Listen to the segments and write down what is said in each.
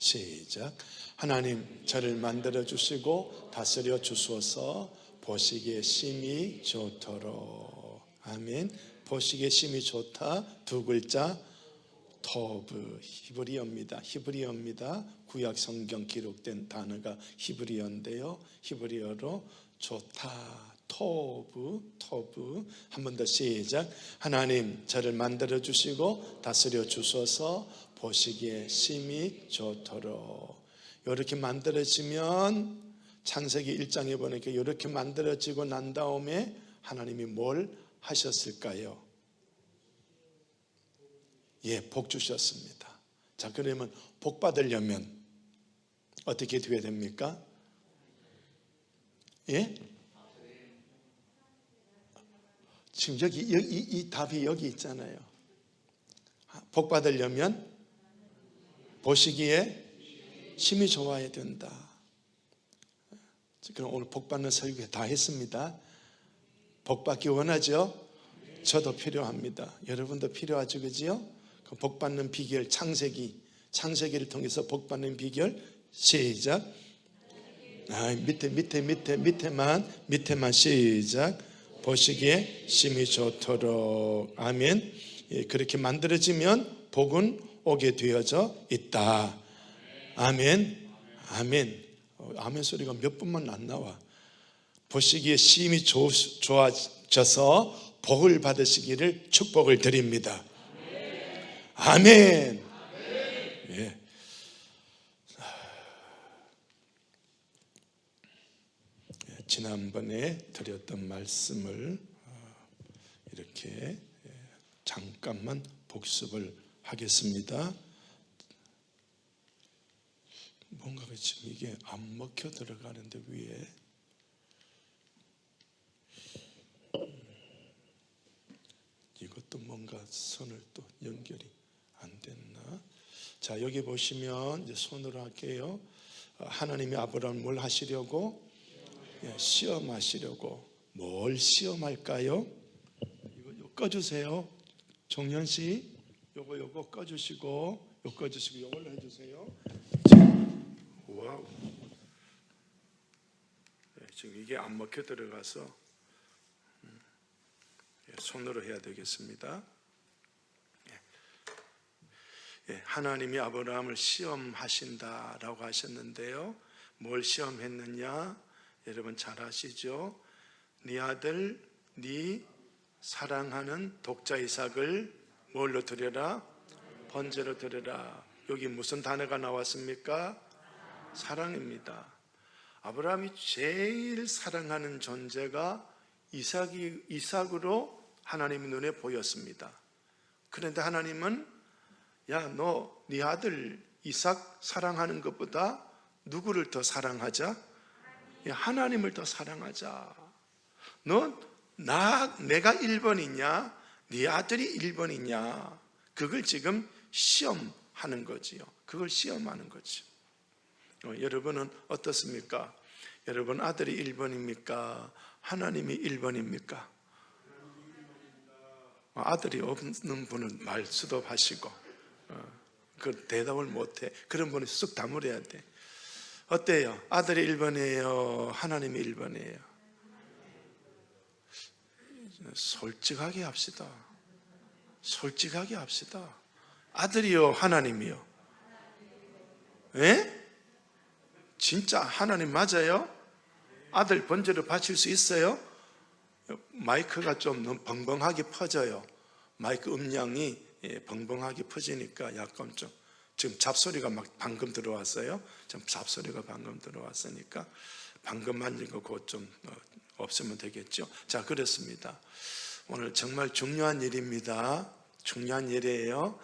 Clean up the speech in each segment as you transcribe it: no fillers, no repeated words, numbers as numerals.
시작. 하나님, 저를 만들어 주시고 다스려 주소서. 보시기에 심히 좋도록. 아멘. 보시기에 심히 좋다. 두 글자, 토브, 히브리어입니다. 구약 성경 기록된 단어가 히브리어인데요. 히브리어로 좋다, 토브. 한 번 더 시작. 하나님, 저를 만들어 주시고 다스려 주소서. 보시기에 심히 좋도록. 이렇게 만들어지면 창세기 1장에 보니까 이렇게 만들어지고 난 다음에 하나님이 뭘 하셨을까요? 복 주셨습니다. 자, 그러면 복 받으려면 어떻게 되어야 됩니까? 지금 여기 이 답이 여기 있잖아요. 복 받으려면 보시기에 심히 좋아야 된다. 그럼 오늘 복 받는 설교 다 했습니다. 복 받기 원하죠? 저도 필요합니다. 여러분도 필요하죠, 그지요? 복 받는 비결, 창세기를 통해서 복 받는 비결, 시작. 밑에만 시작. 보시기에 심히 좋도록. 아멘. 그렇게 만들어지면 복은 오게 되어져 있다. 아멘. 아멘 소리가 몇 분만 안 나와. 보시기에 심히 좋아져서 복을 받으시기를 축복을 드립니다. 아멘. 지난번에 드렸던 말씀을 이렇게 잠깐만 복습을 하겠습니다. 뭔가가 지금 이게 안 먹혀 들어가는데 위에 이것도 뭔가 선을 또 연결이 안 됐나? 자, 여기 보시면 이제 손으로 할게요. 하나님이 아브라함을 뭘 하시려고? 시험하시려고. 뭘 시험할까요? 이거 꺼주세요. 정연 씨, 요거 꺼주시고, 요거 꺼주시고, 요걸로 해주세요. 와우. 지금 이게 안 먹혀 들어가서 손으로 해야 되겠습니다. 하나님이 아브라함을 시험하신다라고 하셨는데요. 뭘 시험했느냐? 여러분 잘 아시죠? 네 아들, 네 사랑하는 독자 이삭을 뭘로 드려라? 번제로 드려라. 여기 무슨 단어가 나왔습니까? 사랑입니다. 아브라함이 제일 사랑하는 존재가 이삭으로 하나님의 눈에 보였습니다. 그런데 하나님은 너 네 아들 이삭 사랑하는 것보다 누구를 더 사랑하자? 하나님을 더 사랑하자. 내가 1번이냐? 네 아들이 1번이냐? 그걸 지금 시험하는 거지요. 그걸 시험하는 거죠. 여러분은 어떻습니까? 여러분 아들이 1번입니까? 하나님이 1번입니까? 아들이 없는 분은 말수도 하시고 그 대답을 못해. 그런 분은 쑥 다물어야 돼. 어때요? 아들이 1번이에요? 하나님이 1번이에요? 솔직하게 합시다. 아들이요? 하나님이요? 진짜 하나님 맞아요? 아들 번제로 바칠 수 있어요? 마이크가 좀 너무 벙벙하게 퍼져요. 마이크 음량이 벙벙하게 퍼지니까 약간 좀 지금 잡소리가 막 방금 들어왔어요. 지금 잡소리가 방금 들어왔으니까 방금 만진 거 곧 좀 없으면 되겠죠. 자, 그렇습니다. 오늘 정말 중요한 일입니다. 중요한 일이에요.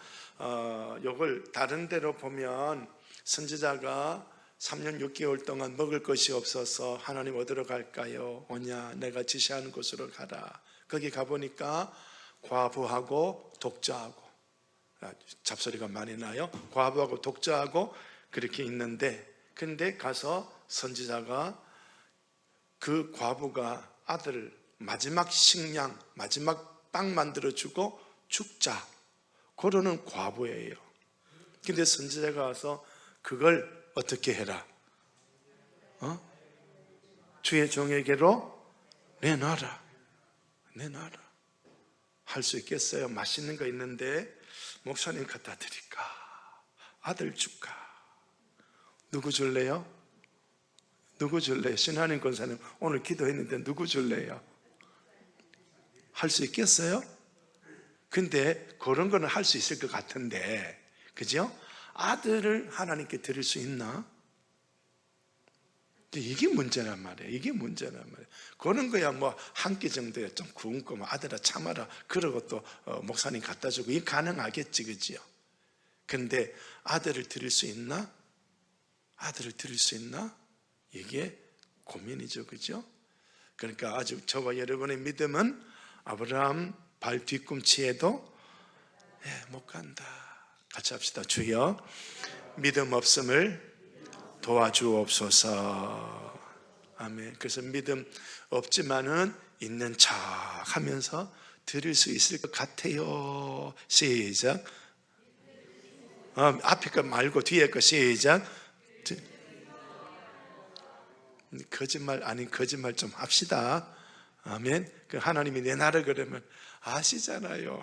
이걸 다른 데로 보면 선지자가 3년 6개월 동안 먹을 것이 없어서 하나님 어디로 갈까요? 오냐, 내가 지시하는 곳으로 가라. 거기 가보니까 과부하고 독자하고, 잡소리가 많이 나요. 과부하고 독자하고 그렇게 있는데, 근데 가서 선지자가 그 과부가 아들을 마지막 식량, 마지막 빵 만들어주고 죽자, 그러는 과부예요. 근데 선지자가 와서 그걸 어떻게 해라? 주의 종에게로 내놔라. 할 수 있겠어요? 맛있는 거 있는데 목사님 갖다 드릴까? 아들 줄까? 누구 줄래요? 누구 줄래요? 신한인 권사님 오늘 기도했는데 누구 줄래요? 할 수 있겠어요? 근데 그런 거는 할 수 있을 것 같은데, 그죠? 아들을 하나님께 드릴 수 있나? 이게 문제란 말이에요. 이게 문제란 말이에요. 그런 거야 뭐 한 끼 정도야 좀 구운 거 아들아 참아라 그러고 또 목사님 갖다 주고 이게 가능하겠지, 그지요? 근데 아들을 드릴 수 있나? 아들을 드릴 수 있나? 이게 고민이죠, 그죠? 그러니까 아주 저와 여러분의 믿음은 아브라함 발 뒤꿈치에도 못 간다. 같이 합시다. 주여, 믿음 없음을 도와주옵소서. 아멘. 그래서 믿음 없지만은 있는 척 하면서 드릴 수 있을 것 같아요. 시작. 앞에 거 말고 뒤에 거 시작. 거짓말 아닌 거짓말 좀 합시다. 아멘. 하나님이 내놔라 그러면 아시잖아요.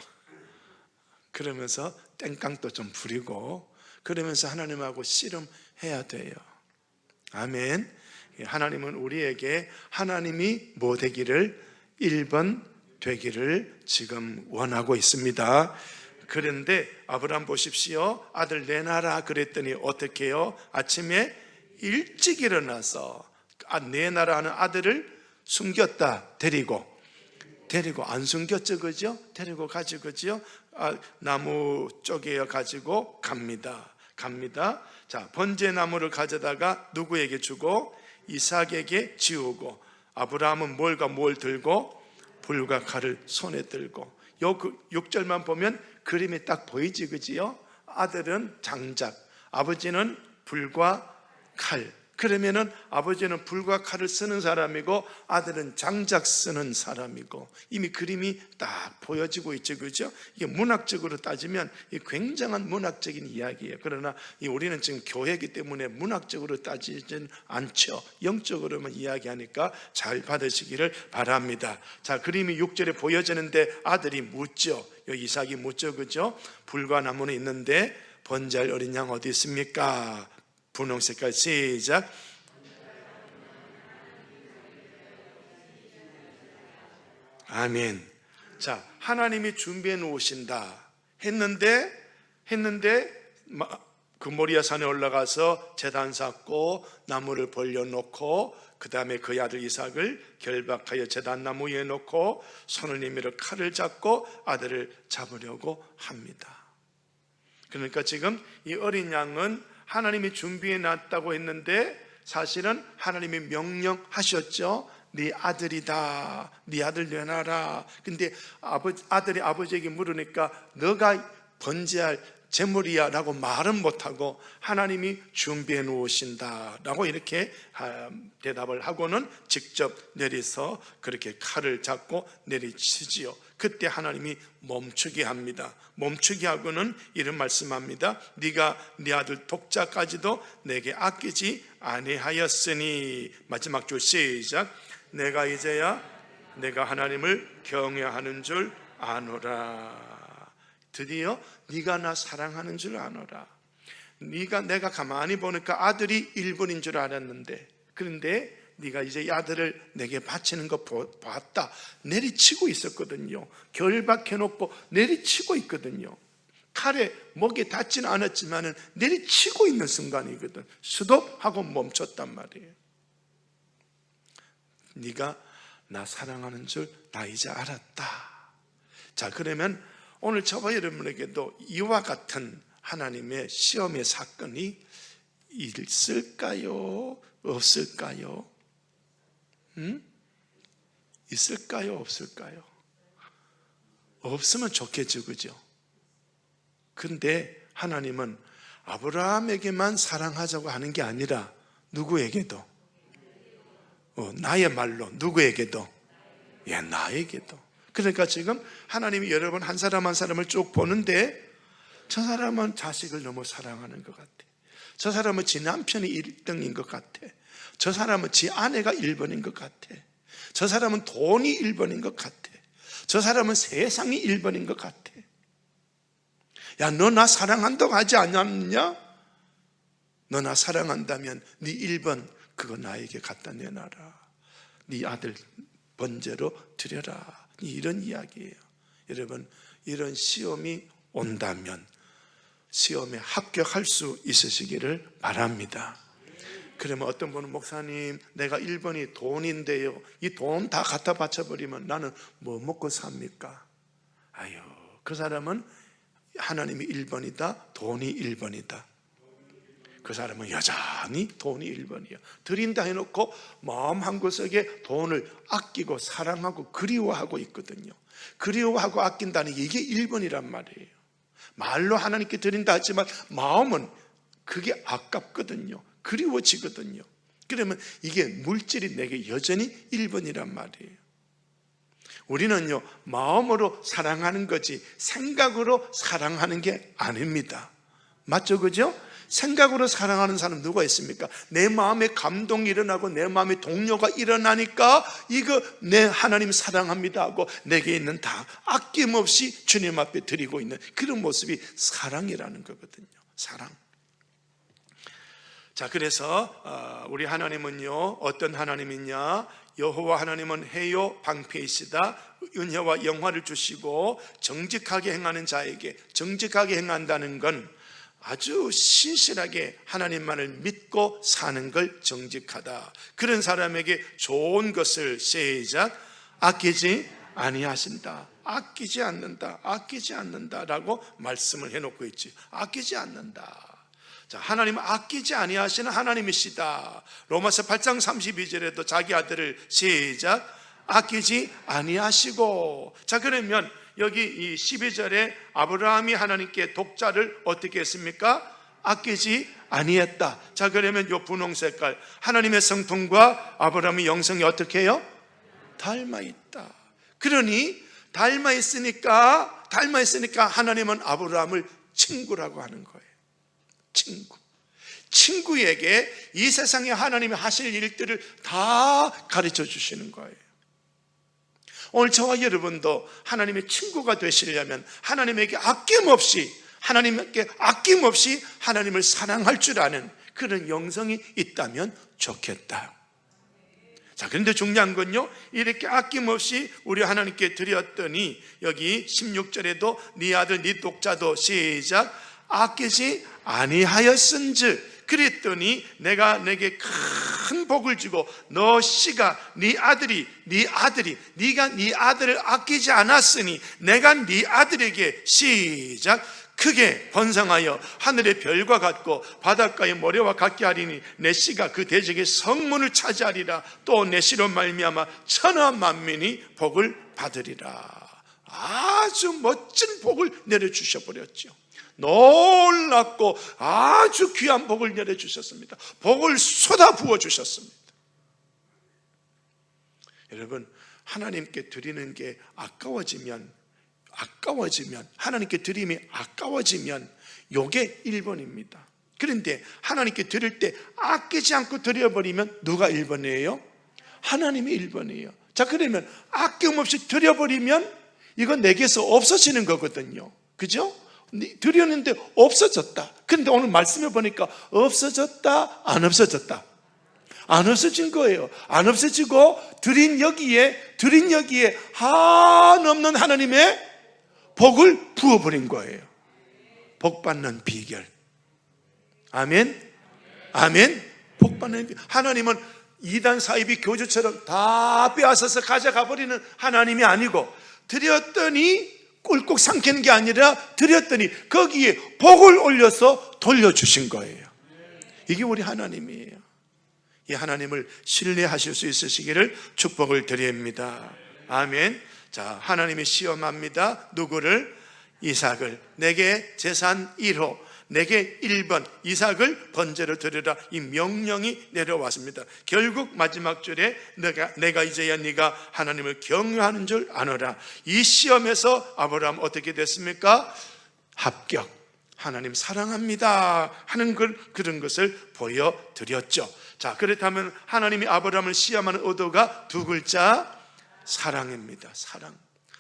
그러면서 땡깡도 좀 부리고 그러면서 하나님하고 씨름해야 돼요. 아멘. 하나님은 우리에게 하나님이 뭐 되기를 1번 되기를 지금 원하고 있습니다. 그런데 아브라함 보십시오. 아들 내놔라 그랬더니 어떻게 해요? 아침에 일찍 일어나서 내놔라 하는 아들을 숨겼다. 데리고 안 숨겼죠, 그죠? 데리고 가지고, 그죠? 나무 쪼개어 가지고 갑니다. 자, 번제나무를 가져다가 누구에게 주고? 이삭에게 지우고, 아브라함은 뭘과 뭘 들고? 불과 칼을 손에 들고. 요 6절만 보면 그림이 딱 보이지, 그지요? 아들은 장작, 아버지는 불과 칼. 그러면은 아버지는 불과 칼을 쓰는 사람이고 아들은 장작 쓰는 사람이고 이미 그림이 딱 보여지고 있죠, 그죠? 이게 문학적으로 따지면 굉장한 문학적인 이야기예요. 그러나 우리는 지금 교회이기 때문에 문학적으로 따지진 않죠. 영적으로만 이야기하니까 잘 받으시기를 바랍니다. 자, 그림이 6절에 보여지는데 아들이 묻죠. 여기 이삭이 묻죠, 그죠? 불과 나무는 있는데 번제할 어린 양 어디 있습니까? 분홍색깔 시작. 아멘. 자, 하나님이 준비해 놓으신다 했는데 그 모리아 산에 올라가서 제단 쌓고 나무를 벌려놓고 그 다음에 그 아들 이삭을 결박하여 제단 나무 위에 놓고 손을 내밀어 칼을 잡고 아들을 잡으려고 합니다. 그러니까 지금 이 어린 양은 하나님이 준비해 놨다고 했는데 사실은 하나님이 명령하셨죠. 네 아들이다. 네 아들 내놔라. 근데 아들이 아버지에게 물으니까 너가 번제할 제물이야 라고 말은 못하고 하나님이 준비해 놓으신다 라고 이렇게 대답을 하고는 직접 내려서 그렇게 칼을 잡고 내리치지요. 그때 하나님이 멈추게 합니다. 멈추게 하고는 이런 말씀합니다. 네가 네 아들 독자까지도 내게 아끼지 아니하였으니. 마지막 줄 시작. 내가 이제야 내가 하나님을 경외하는 줄 아노라. 드디어 네가 나 사랑하는 줄 아노라. 내가 가만히 보니까 아들이 1번인 줄 알았는데 그런데 네가 이제 이 아들을 내게 바치는 거 봤다. 내리치고 있었거든요. 결박해놓고 내리치고 있거든요. 칼에 목에 닿지는 않았지만 내리치고 있는 순간이거든. 스톱하고 멈췄단 말이에요. 네가 나 사랑하는 줄 나 이제 알았다. 자, 그러면 오늘 저와 여러분에게도 이와 같은 하나님의 시험의 사건이 있을까요? 없을까요? 있을까요? 없을까요? 없으면 좋겠죠, 그죠? 근데 하나님은 아브라함에게만 사랑하자고 하는 게 아니라 누구에게도 나의 말로 누구에게도 나에게도. 그러니까 지금 하나님이 여러분 한 사람 한 사람을 쭉 보는데 저 사람은 자식을 너무 사랑하는 것 같아. 저 사람은 지 남편이 1등인 것 같아. 저 사람은 지 아내가 1번인 것 같아. 저 사람은 돈이 1번인 것 같아. 저 사람은 세상이 1번인 것 같아. 야, 너 나 사랑한다고 하지 않았냐? 너 나 사랑한다면 네 1번 그거 나에게 갖다 내놔라. 네 아들 번제로 드려라. 이런 이야기예요. 여러분, 이런 시험이 온다면 시험에 합격할 수 있으시기를 바랍니다. 그러면 어떤 분은 목사님, 내가 1번이 돈인데요, 이 돈 다 갖다 바쳐버리면 나는 뭐 먹고 삽니까? 아유, 그 사람은 하나님이 1번이다, 돈이 1번이다. 그 사람은 여전히 돈이 1번이야. 드린다 해놓고 마음 한구석에 돈을 아끼고 사랑하고 그리워하고 있거든요. 그리워하고 아낀다는 게 이게 1번이란 말이에요. 말로 하나님께 드린다 하지만 마음은 그게 아깝거든요. 그리워지거든요. 그러면 이게 물질이 내게 여전히 1번이란 말이에요. 우리는요, 마음으로 사랑하는 거지 생각으로 사랑하는 게 아닙니다. 맞죠? 그죠? 생각으로 사랑하는 사람 누가 있습니까? 내 마음에 감동이 일어나고 내 마음에 동료가 일어나니까 이거 내 하나님 사랑합니다 하고 내게 있는 다 아낌없이 주님 앞에 드리고 있는 그런 모습이 사랑이라는 거거든요. 사랑. 자, 그래서 우리 하나님은요, 어떤 하나님이냐? 여호와 하나님은 해요 방패이시다. 은혜와 영화를 주시고 정직하게 행하는 자에게, 정직하게 행한다는 건 아주 신실하게 하나님만을 믿고 사는 걸 정직하다. 그런 사람에게 좋은 것을 시작, 아끼지 아니하신다. 아끼지 않는다. 아끼지 않는다라고 말씀을 해놓고 있지. 아끼지 않는다. 자, 하나님은 아끼지 아니하시는 하나님이시다. 로마서 8장 32절에도 자기 아들을 시작, 아끼지 아니하시고. 자, 그러면 여기 이 12절에 아브라함이 하나님께 독자를 어떻게 했습니까? 아끼지 아니했다. 자, 그러면 이 분홍 색깔, 하나님의 성품과 아브라함의 영성이 어떻게 해요? 닮아 있다. 그러니 닮아 있으니까 하나님은 아브라함을 친구라고 하는 거예요. 친구에게 이 세상에 하나님이 하실 일들을 다 가르쳐 주시는 거예요. 오늘 저와 여러분도 하나님의 친구가 되시려면 하나님께 아낌없이 하나님을 사랑할 줄 아는 그런 영성이 있다면 좋겠다. 자, 그런데 중요한 건요, 이렇게 아낌없이 우리 하나님께 드렸더니 여기 16절에도 네 아들 네 독자도 시작, 아끼지 아니하였은즉, 그랬더니 내가 내게 큰 복을 주고 너 씨가 네가 네 아들을 아끼지 않았으니 내가 네 아들에게 시작 크게 번성하여 하늘의 별과 같고 바닷가의 모래와 같게 하리니 내 씨가 그 대적의 성문을 차지하리라. 또 내 씨로 말미암아 천하 만민이 복을 받으리라. 아주 멋진 복을 내려주셔 버렸죠. 놀랍고 아주 귀한 복을 내려주셨습니다. 복을 쏟아 부어 주셨습니다. 여러분, 하나님께 드리는 게 아까워지면 하나님께 드림이 아까워지면 요게 1번입니다. 그런데 하나님께 드릴 때 아끼지 않고 드려버리면 누가 1번이에요? 하나님이 1번이에요. 자, 그러면 아낌없이 드려버리면 이건 내게서 없어지는 거거든요. 그죠? 드렸는데 없어졌다. 그런데 오늘 말씀해 보니까 없어졌다, 안 없어졌다? 안 없어진 거예요. 안 없어지고 드린 여기에 한없는 하나님의 복을 부어버린 거예요. 복 받는 비결. 아멘. 복 받는 비결. 하나님은 이단 사이비 교주처럼 다 빼앗아서 가져가 버리는 하나님이 아니고, 드렸더니 꿀꺽 삼키는 게 아니라 드렸더니 거기에 복을 올려서 돌려주신 거예요. 이게 우리 하나님이에요. 이 하나님을 신뢰하실 수 있으시기를 축복을 드립니다. 아멘. 자, 하나님이 시험합니다. 누구를? 이삭을. 내게 재산 1호, 내게 1번 이삭을 번제로 드리라, 이 명령이 내려왔습니다. 결국 마지막 줄에 내가 이제야 네가 하나님을 경외하는 줄 아노라. 이 시험에서 아브라함 어떻게 됐습니까? 합격. 하나님 사랑합니다 하는 그런 것을 보여드렸죠. 자, 그렇다면 하나님이 아브라함을 시험하는 의도가 두 글자, 사랑입니다. 사랑.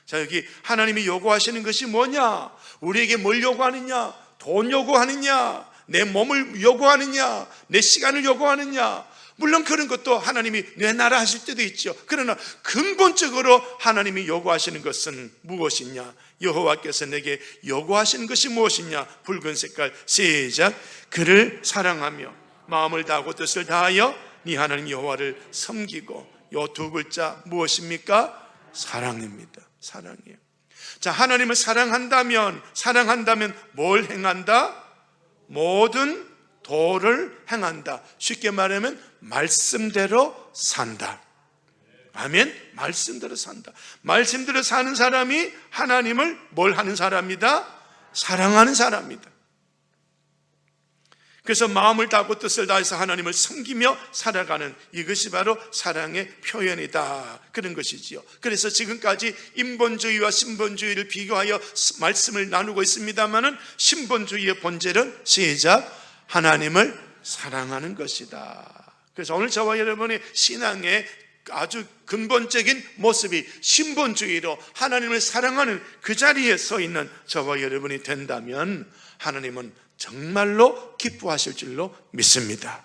자, 여기 하나님이 요구하시는 것이 뭐냐? 우리에게 뭘 요구하느냐? 돈 요구하느냐? 내 몸을 요구하느냐? 내 시간을 요구하느냐? 물론 그런 것도 하나님이 내놔라 하실 때도 있죠. 그러나 근본적으로 하나님이 요구하시는 것은 무엇이냐? 여호와께서 내게 요구하시는 것이 무엇이냐? 붉은 색깔, 시작. 그를 사랑하며 마음을 다하고 뜻을 다하여 네 하나님 여호와를 섬기고. 요 두 글자 무엇입니까? 사랑입니다. 사랑이에요. 자, 하나님을 사랑한다면 뭘 행한다? 모든 도를 행한다. 쉽게 말하면 말씀대로 산다. 아멘. 말씀대로 산다. 말씀대로 사는 사람이 하나님을 뭘 하는 사람이다? 사랑하는 사람이다. 그래서 마음을 다하고 뜻을 다해서 하나님을 섬기며 살아가는, 이것이 바로 사랑의 표현이다, 그런 것이지요. 그래서 지금까지 인본주의와 신본주의를 비교하여 말씀을 나누고 있습니다마는 신본주의의 본질은 시작, 하나님을 사랑하는 것이다. 그래서 오늘 저와 여러분의 신앙의 아주 근본적인 모습이 신본주의로 하나님을 사랑하는 그 자리에 서 있는 저와 여러분이 된다면 하나님은 정말로 기뻐하실 줄로 믿습니다.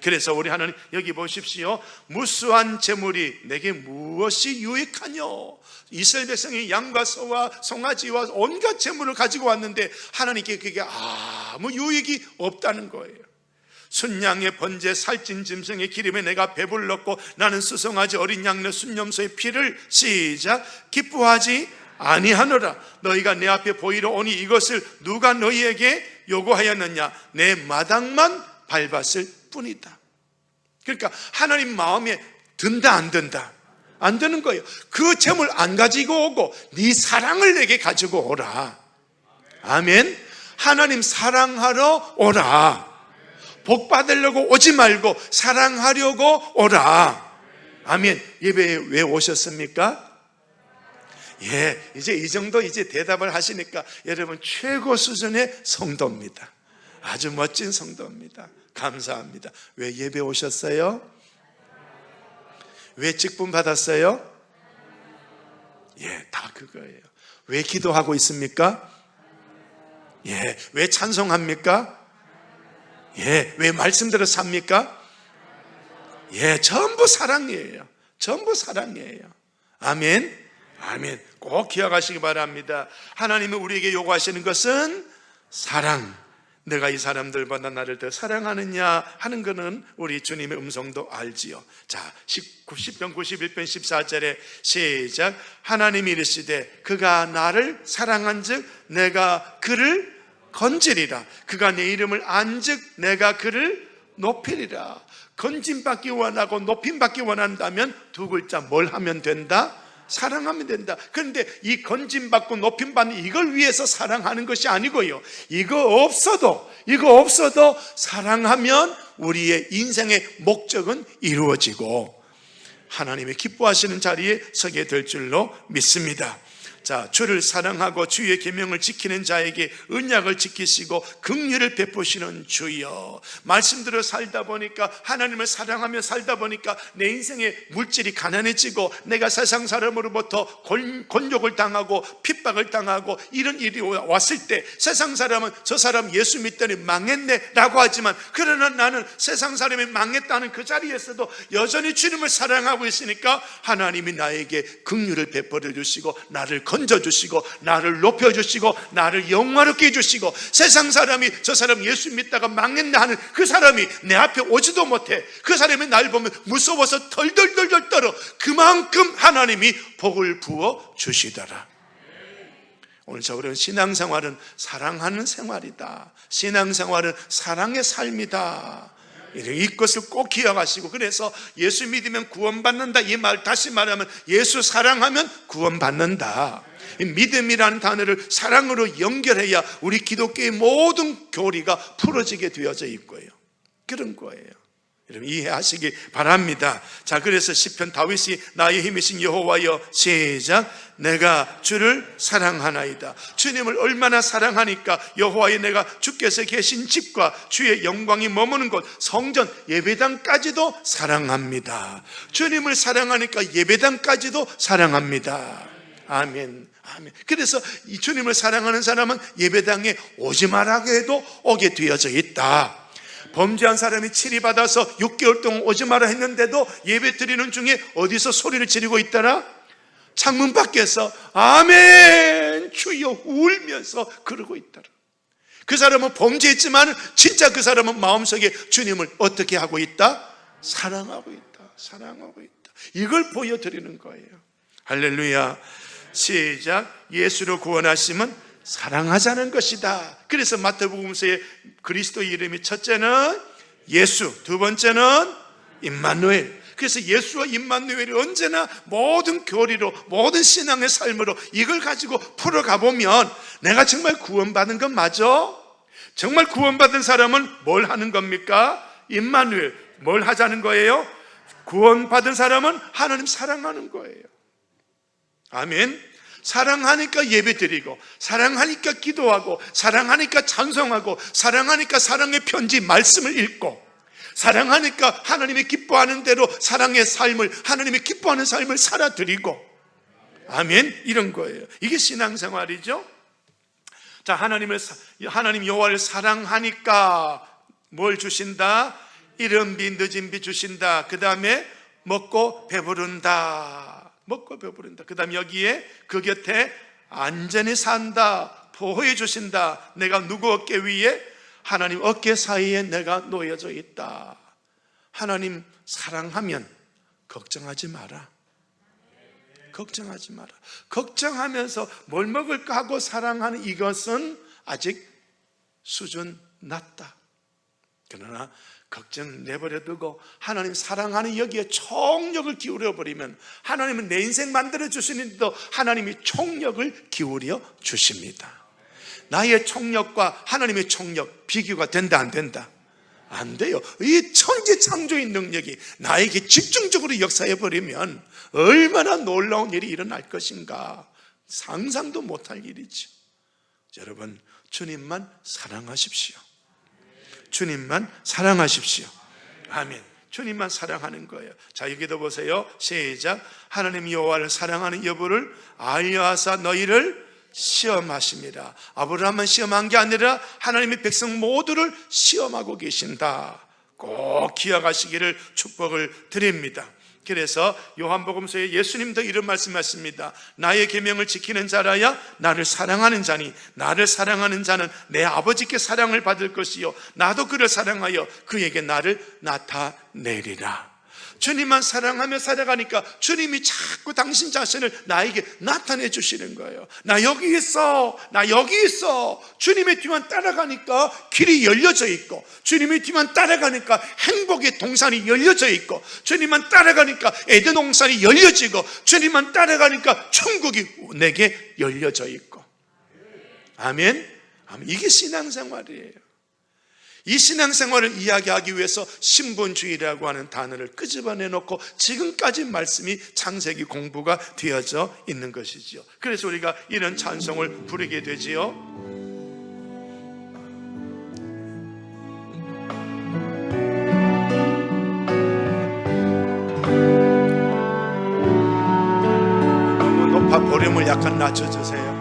그래서 우리 하나님 여기 보십시오. 무수한 재물이 내게 무엇이 유익하뇨? 이스라엘 백성이 양과 소와 송아지와 온갖 재물을 가지고 왔는데 하나님께 그게 아무 유익이 없다는 거예요. 순양의 번제 살찐 짐승의 기름에 내가 배불렀고 나는 수송아지 어린 양의 순염소의 피를 시작 기뻐하지 아니하노라. 너희가 내 앞에 보이러 오니 이것을 누가 너희에게 요구하였느냐? 내 마당만 밟았을 뿐이다. 그러니까 하나님 마음에 든다 안 든다? 안 드는 거예요. 그 재물 안 가지고 오고 네 사랑을 내게 가지고 오라. 아멘. 하나님 사랑하러 오라. 복 받으려고 오지 말고 사랑하려고 오라. 아멘. 예배에 왜 오셨습니까? 예, 이제 이 정도 이제 대답을 하시니까 여러분 최고 수준의 성도입니다. 아주 멋진 성도입니다. 감사합니다. 왜 예배 오셨어요? 왜 직분 받았어요? 예, 다 그거예요. 왜 기도하고 있습니까? 예, 왜 찬송합니까? 예, 왜 말씀대로 삽니까? 예, 전부 사랑이에요. 전부 사랑이에요. 아멘. 아멘. 꼭 기억하시기 바랍니다. 하나님이 우리에게 요구하시는 것은 사랑. 내가 이 사람들보다 나를 더 사랑하느냐 하는 것은 우리 주님의 음성도 알지요. 자, 10편 91편 14절에 시작. 하나님이 이르시되 그가 나를 사랑한즉 내가 그를 건지리라. 그가 내 이름을 안즉 내가 그를 높이리라. 건짐받기 원하고 높임받기 원한다면 두 글자 뭘 하면 된다? 사랑하면 된다. 그런데 이 건짐받고 높임받는 이걸 위해서 사랑하는 것이 아니고요, 이거 없어도 사랑하면 우리의 인생의 목적은 이루어지고 하나님이 기뻐하시는 자리에 서게 될 줄로 믿습니다. 자, 주를 사랑하고 주의 계명을 지키는 자에게 언약을 지키시고 긍휼을 베푸시는 주여. 말씀대로 살다 보니까, 하나님을 사랑하며 살다 보니까 내 인생의 물질이 가난해지고 내가 세상 사람으로부터 곤욕을 당하고 핍박을 당하고 이런 일이 왔을 때 세상 사람은 저 사람 예수 믿더니 망했네 라고 하지만, 그러나 나는 세상 사람이 망했다는 그 자리에서도 여전히 주님을 사랑하고 있으니까 하나님이 나에게 긍휼을 베풀어 주시고 나를 건져주시고 나를 높여주시고 나를 영화롭게 해주시고, 세상 사람이 저 사람 예수 믿다가 망했나 하는 그 사람이 내 앞에 오지도 못해. 그 사람이 날 보면 무서워서 덜덜덜덜 떨어. 그만큼 하나님이 복을 부어 주시더라. 오늘 저는 신앙생활은 사랑하는 생활이다. 신앙생활은 사랑의 삶이다. 이것을 꼭 기억하시고, 그래서 예수 믿으면 구원받는다, 이 말 다시 말하면 예수 사랑하면 구원받는다. 이 믿음이라는 단어를 사랑으로 연결해야 우리 기독교의 모든 교리가 풀어지게 되어져 있고요. 그런 거예요. 여러분 이해하시기 바랍니다. 자, 그래서 시편 다윗이 나의 힘이신 여호와여, 시작, 내가 주를 사랑하나이다. 주님을 얼마나 사랑하니까 여호와여, 내가 주께서 계신 집과 주의 영광이 머무는 곳 성전 예배당까지도 사랑합니다. 주님을 사랑하니까 예배당까지도 사랑합니다. 아멘, 아멘. 그래서 이 주님을 사랑하는 사람은 예배당에 오지 말라고 해도 오게 되어져 있다. 범죄한 사람이 치리받아서 6개월 동안 오지 마라 했는데도 예배 드리는 중에 어디서 소리를 지르고 있더라? 창문 밖에서 아멘 주여 울면서 그러고 있더라. 그 사람은 범죄했지만 진짜 그 사람은 마음속에 주님을 어떻게 하고 있다? 사랑하고 있다. 사랑하고 있다. 이걸 보여드리는 거예요. 할렐루야. 시작, 예수로 구원하심은 사랑하자는 것이다. 그래서 마태복음서에 그리스도의 이름이 첫째는 예수, 두 번째는 임마누엘. 그래서 예수와 임마누엘이 언제나 모든 교리로, 모든 신앙의 삶으로 이걸 가지고 풀어가 보면 내가 정말 구원받은 건 맞아? 정말 구원받은 사람은 뭘 하는 겁니까? 임마누엘, 뭘 하자는 거예요? 구원받은 사람은 하나님 사랑하는 거예요. 아멘. 사랑하니까 예배드리고, 사랑하니까 기도하고, 사랑하니까 찬송하고, 사랑하니까 사랑의 편지 말씀을 읽고, 사랑하니까 하나님이 기뻐하는 대로 사랑의 삶을, 하나님이 기뻐하는 삶을 살아드리고, 아멘. 이런 거예요. 이게 신앙생활이죠. 자, 하나님 여호와를 사랑하니까 뭘 주신다? 이른 비 늦은 비 주신다. 그 다음에 먹고 배부른다. 먹고 배부른다. 그 다음 여기에 그 곁에 안전히 산다. 보호해 주신다. 내가 누구 어깨 위에? 하나님 어깨 사이에 내가 놓여져 있다. 하나님 사랑하면 걱정하지 마라. 걱정하지 마라. 걱정하면서 뭘 먹을까 하고 사랑하는 이것은 아직 수준 낮다. 그러나 걱정 내버려 두고 하나님 사랑하는 여기에 총력을 기울여 버리면 하나님은 내 인생 만들어 주시는데도 하나님이 총력을 기울여 주십니다. 나의 총력과 하나님의 총력 비교가 된다 안 된다? 안 돼요. 이 천지 창조의 능력이 나에게 집중적으로 역사해 버리면 얼마나 놀라운 일이 일어날 것인가 상상도 못할 일이죠. 여러분, 주님만 사랑하십시오. 주님만 사랑하십시오. 아멘. 주님만 사랑하는 거예요. 자, 여기도 보세요. 시작. 하나님 여호와를 사랑하는 여부를 알려하사 너희를 시험하십니다. 아브라함은 시험한 게 아니라 하나님의 백성 모두를 시험하고 계신다. 꼭 기억하시기를 축복을 드립니다. 그래서 요한복음서에 예수님도 이런 말씀하십니다. 나의 계명을 지키는 자라야 나를 사랑하는 자니 나를 사랑하는 자는 내 아버지께 사랑을 받을 것이요 나도 그를 사랑하여 그에게 나를 나타내리라. 주님만 사랑하며 살아가니까 주님이 자꾸 당신 자신을 나에게 나타내 주시는 거예요. 나 여기 있어, 나 여기 있어. 주님의 뒤만 따라가니까 길이 열려져 있고, 주님의 뒤만 따라가니까 행복의 동산이 열려져 있고, 주님만 따라가니까 에덴 동산이 열려지고, 주님만 따라가니까 천국이 내게 열려져 있고. 아멘. 아멘. 이게 신앙생활이에요. 이 신앙생활을 이야기하기 위해서 신분주의라고 하는 단어를 끄집어내놓고 지금까지 말씀이 창세기 공부가 되어져 있는 것이지요. 그래서 우리가 이런 찬송을 부르게 되지요. 너무 높아 볼륨을 약간 낮춰주세요.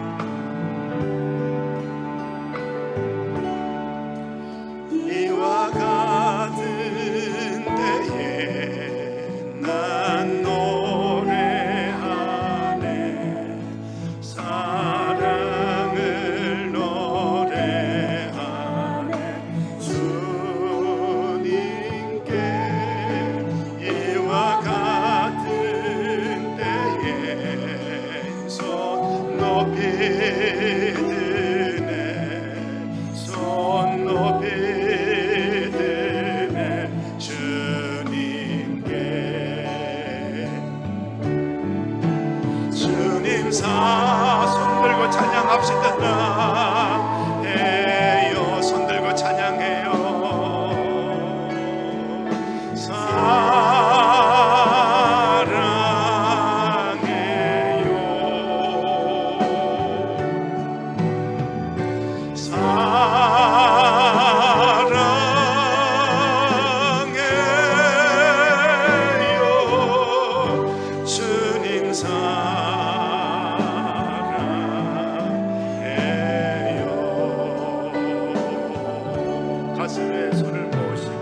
손 들고 찬양합시다. 해요. 손 들고 찬양해요. 가슴에 손을 모시고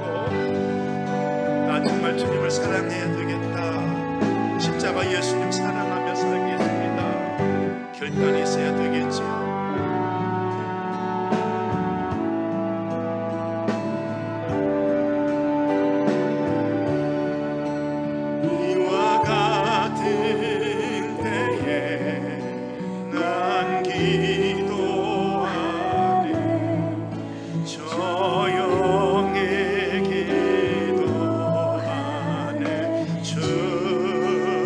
나 정말 주님을 사랑해야 되겠다, 십자가 예수님 사랑하며 살겠습니다, 결단이 있어야 되겠지요. 이와 같은 때에 난 기도하네, 조용히 기도하네. 주님께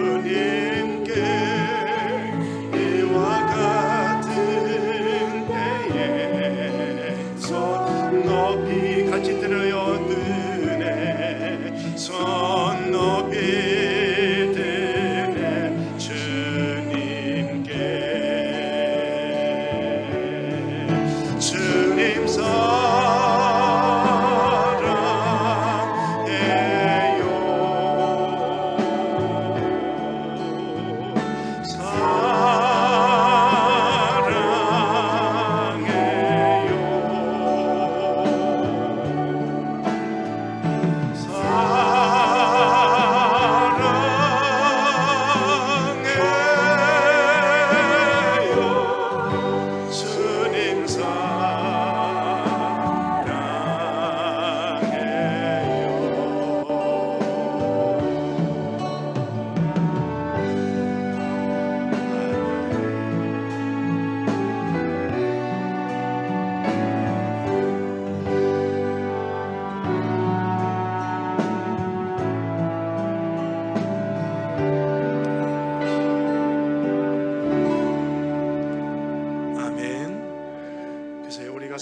이와 같은 때에 손 높이 같이 들어요. 드네 손 높이 드네 주님께. 주님